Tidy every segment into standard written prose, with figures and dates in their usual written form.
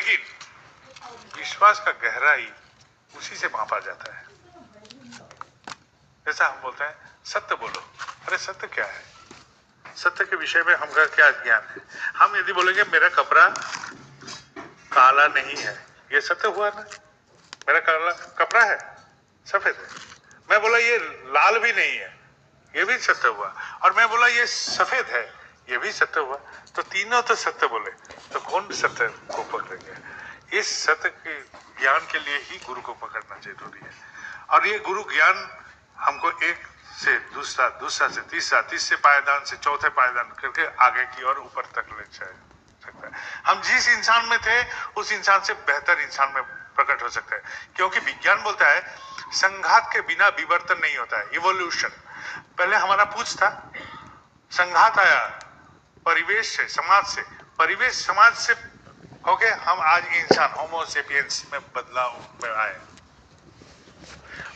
लेकिन विश्वास का गहराई उसी से मापा जाता है। जैसा हम बोलते हैं सत्य बोलो, अरे सत्य क्या है? सत्य के विषय में हमका क्या ज्ञान है? हम यदि बोलेंगे मेरा कपड़ा काला नहीं है, ये सत्य हुआ ना? मेरा काला कपड़ा है, सफेद है। मैं बोला ये लाल भी नहीं है, ये भी सत्य हुआ। और मैं बोला ये सफेद है, ये भी सत्य हुआ। तो तीनों तो सत्य बोले, तो कौन सत्य को पकड़ेंगे? इस सत्य के ज्ञान के लिए ही गुरु को पकड़ना जरूरी है। और ये गुरु ज्ञान हमको एक से दूसरा, दूसरा से तीसरा, तीसरे पायदान से चौथे पायदान करके आगे की और ऊपर तक ले जाए सकता है। हम जिस इंसान में थे उस इंसान से बेहतर इंसान में प्रकट हो सकता है, क्योंकि विज्ञान बोलता है संघात के बिना विवर्तन नहीं होता है, इवोल्यूशन। पहले हमारा पूछ था, संघात आया परिवेश से, समाज से, परिवेश समाज से होके हम आज इंसान होमो सेपियंस में बदलाव में आए।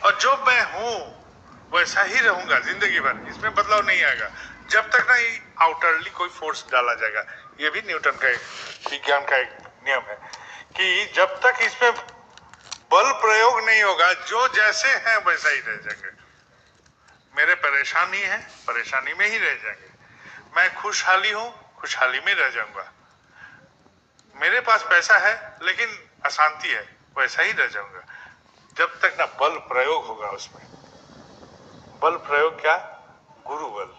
और जो मैं हूं वैसा ही रहूंगा जिंदगी भर, इसमें बदलाव नहीं आएगा जब तक ना आउटरली कोई फोर्स डाला जाएगा। ये भी न्यूटन का एक विज्ञान का एक नियम है कि जब तक इसमें बल प्रयोग नहीं होगा, जो जैसे हैं वैसा ही रह जाएंगे। मेरे परेशानी है, परेशानी में ही रह जाएंगे। मैं खुशहाली हूं, खुशहाली में रह जाऊंगा। मेरे पास पैसा है लेकिन अशांति है, वैसा ही रह जाऊंगा जब तक ना बल प्रयोग होगा उसमें। बल प्रयोग क्या? गुरु बल।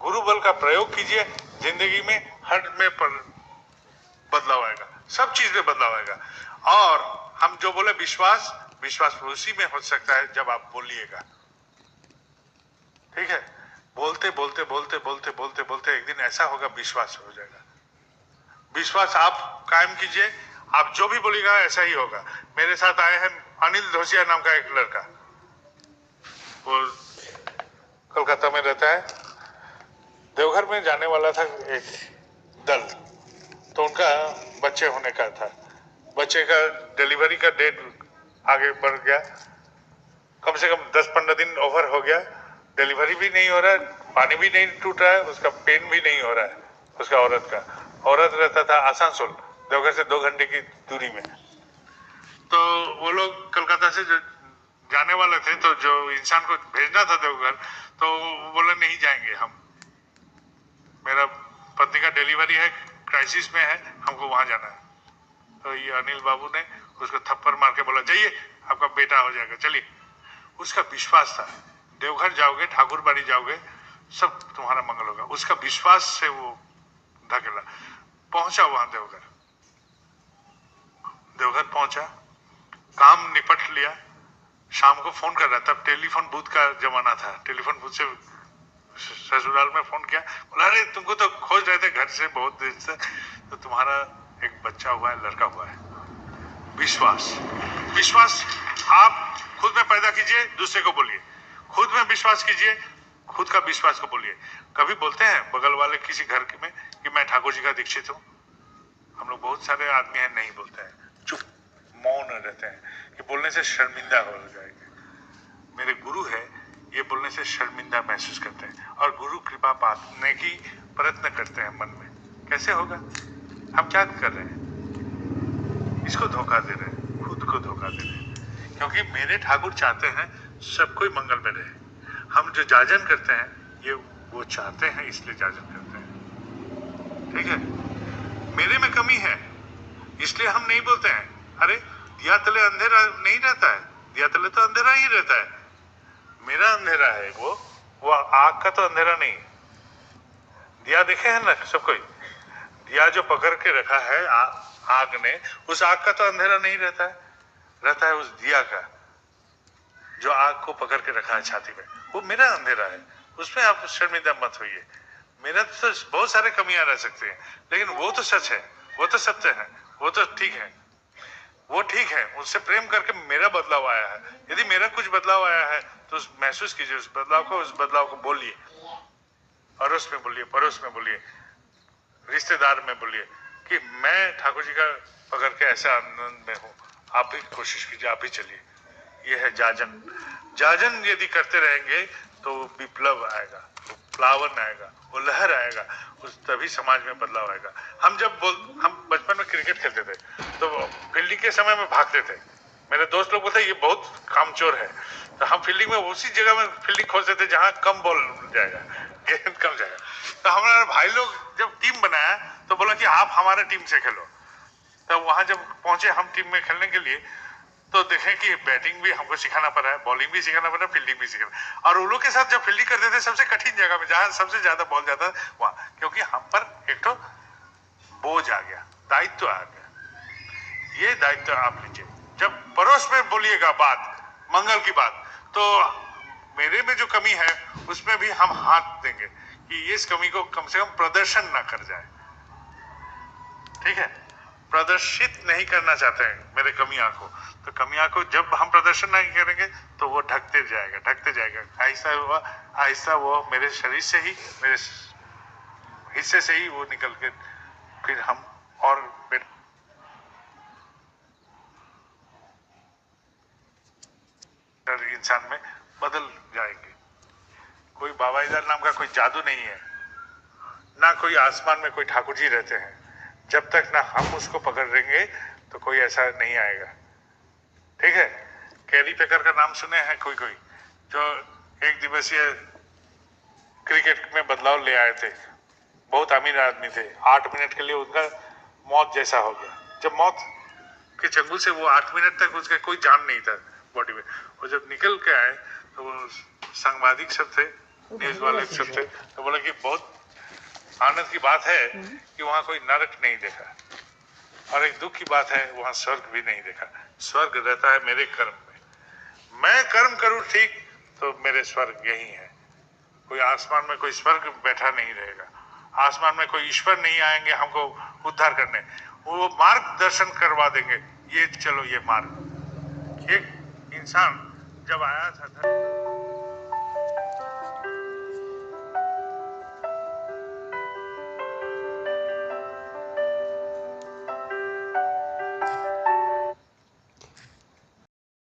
गुरु बल का प्रयोग कीजिए, जिंदगी में हर में बदलाव आएगा, सब चीज में बदलाव आएगा। और हम जो बोले विश्वास, विश्वास उसी में हो सकता है जब आप बोलिएगा। ठीक है? बोलते बोलते बोलते बोलते बोलते बोलते एक दिन ऐसा होगा विश्वास हो जाएगा। विश्वास आप कायम कीजिए, आप जो भी बोलिएगा ऐसा ही होगा। मेरे साथ आए हैं अनिल धोसिया नाम का एक लड़का, वो कोलकाता में रहता है। देवघर में जाने वाला था एक दल, तो उनका बच्चे होने का था। बच्चे का डिलीवरी का डेट आगे बढ़ गया, कम से कम 10-15 दिन ओवर हो गया। डिलीवरी भी नहीं हो रहा है, पानी भी नहीं टूट रहा है, उसका पेन भी नहीं हो रहा है। उसका औरत का, औरत रहता था आसनसोल, देवघर से 2 घंटे की दूरी में। तो वो लोग कलकत्ता से जाने वाले थे, तो जो इंसान को भेजना था देवघर, तो बोले नहीं जाएंगे हम, मेरा पत्नी का डिलीवरी है, क्राइसिस में है, हमको वहां जाना है। तो ये अनिल बाबू ने उसको थप्पड़ मार के बोला जाइए आपका बेटा हो जाएगा, चलिए। उसका विश्वास था देवघर जाओगे, ठाकुर बाड़ी जाओगे, सब तुम्हारा मंगल होगा। उसका विश्वास से वो धकेला, पहुंचा वहां देवघर। देवघर पहुंचा, काम निपट लिया, शाम को फोन कर रहा, तब टेलीफोन बूथ का जमाना था। टेलीफोन बूथ से ससुराल में फोन किया, बोला अरे तुमको तो खोज रहे थे घर से बहुत देर से, तो तुम्हारा एक बच्चा हुआ है, लड़का हुआ है। विश्वास, विश्वास आप खुद में पैदा कीजिए, दूसरे को बोलिए। खुद में विश्वास कीजिए, खुद का विश्वास को बोलिए। कभी बोलते हैं बगल वाले किसी घर में कि मैं ठाकुर जी का दीक्षित हूँ? हम लोग बहुत सारे आदमी हैं नहीं बोलते हैं, चुप मौन रहते हैं कि बोलने से शर्मिंदा हो जाएंगे। मेरे गुरु है, ये बोलने से शर्मिंदा महसूस करते हैं और गुरु कृपा पाने की प्रयत्न करते हैं मन में। कैसे होगा? हम क्या कर रहे हैं? इसको धोखा दे रहे हैं, खुद को धोखा दे रहे हैं। क्योंकि मेरे ठाकुर चाहते हैं सब कोई मंगल में रहे। हम जो जाजन करते हैं ये वो चाहते हैं, इसलिए जाजन करते हैं। ठीक है? मेरे में कमी है इसलिए हम नहीं बोलते हैं। अरे दिया तले अंधेरा नहीं रहता है, दिया तले तो अंधेरा ही रहता है। मेरा अंधेरा है वो आग का तो अंधेरा नहीं। दिया देखे हैं ना सब कोई, दिया जो पकड़ के रखा है आग ने, उस आग का तो अंधेरा नहीं रहता है, रहता है उस दिया का जो आग को पकड़ के रखा है छाती में। वो मेरा अंधेरा है, उसमें आप शर्मिंदा मत होइए। मेरा तो बहुत सारे कमियां रह सकते हैं, लेकिन वो तो सच है, वो तो सत्य है, वो तो ठीक है, वो ठीक है। उससे प्रेम करके मेरा बदलाव आया है। यदि मेरा कुछ बदलाव आया है तो महसूस कीजिए उस बदलाव को, उस बदलाव को बोलिए, अड़ोस में बोलिए, पड़ोस में बोलिए, रिश्तेदार में बोलिए कि मैं ठाकुर जी का पकड़ के ऐसा आनंद में हूँ, आप भी कोशिश कीजिए, आप भी चलिए। ये है जाजन। जाजन यदि करते रहेंगे तो विप्लव आएगा। फ्लावर आएगा, वो लहर आएगा, उस तभी समाज में बदलाव आएगा। हम बचपन में क्रिकेट खेलते थे तो फील्डिंग के समय में भागते थे। मेरे दोस्त लोग बोलते ये बहुत कामचोर है, तो हम फील्डिंग में उसी जगह में फील्डिंग खोजते थे जहां कम बॉल जाएगा, गेंद कम जाएगा। तो हमारे भाई लोग जब टीम बनाया तो बोला कि आप हमारे टीम से खेलो। तो वहां जब पहुंचे हम टीम में खेलने के लिए, तो देखें कि बैटिंग भी हमको सिखाना पड़ा है, बॉलिंग भी सिखाना पड़ा है, फील्डिंग भी सिखाना। और उन लोग के साथ जब फील्डिंग करते थे सबसे कठिन जगह में जहां सबसे ज्यादा बॉल जाता था वहां, क्योंकि हम पर एक तो बोझ आ गया, दायित्व आ गया। ये दायित्व आप लीजिए। जब पड़ोस में बोलिएगा बात, मंगल की बात, तो मेरे में जो कमी है उसमें भी हम हाथ देंगे कि इस कमी को कम से कम प्रदर्शन ना कर जाए। ठीक है, प्रदर्शित नहीं करना चाहते हैं मेरे कमियां को, तो कमियां को जब हम प्रदर्शन नहीं करेंगे तो वो ढकते जाएगा। आहिस्ता वो मेरे शरीर से ही, मेरे हिस्से से ही वो निकल के फिर हम और इंसान में बदल जाएंगे। कोई बाबाईदार नाम का कोई जादू नहीं है, ना कोई आसमान में कोई ठाकुर जी रहते हैं। जब तक ना हम उसको पकड़ेंगे तो कोई ऐसा नहीं आएगा। ठीक है, कैरी पेकर का नाम सुने हैं कोई जो एक दिवसीय क्रिकेट में बदलाव ले आए थे। बहुत अमीर आदमी थे, 8 मिनट के लिए उनका मौत जैसा हो गया। जब मौत के चंगुल से वो 8 मिनट तक उसका कोई जान नहीं था बॉडी में, वो जब निकल के आए तो वो सांबादिक सब थे, न्यूज वाले सब थे, तो बोला कि बहुत आनंद की बात है कि वहां कोई नरक नहीं देखा, और एक दुख की बात है वहां स्वर्ग भी नहीं देखा। स्वर्ग रहता है मेरे कर्म में, मैं कर्म करूं ठीक तो मेरे स्वर्ग यही है। कोई आसमान में कोई स्वर्ग बैठा नहीं रहेगा, आसमान में कोई ईश्वर नहीं आएंगे हमको उद्धार करने, वो मार्गदर्शन करवा देंगे, ये चलो ये मार्ग। एक इंसान जब आया था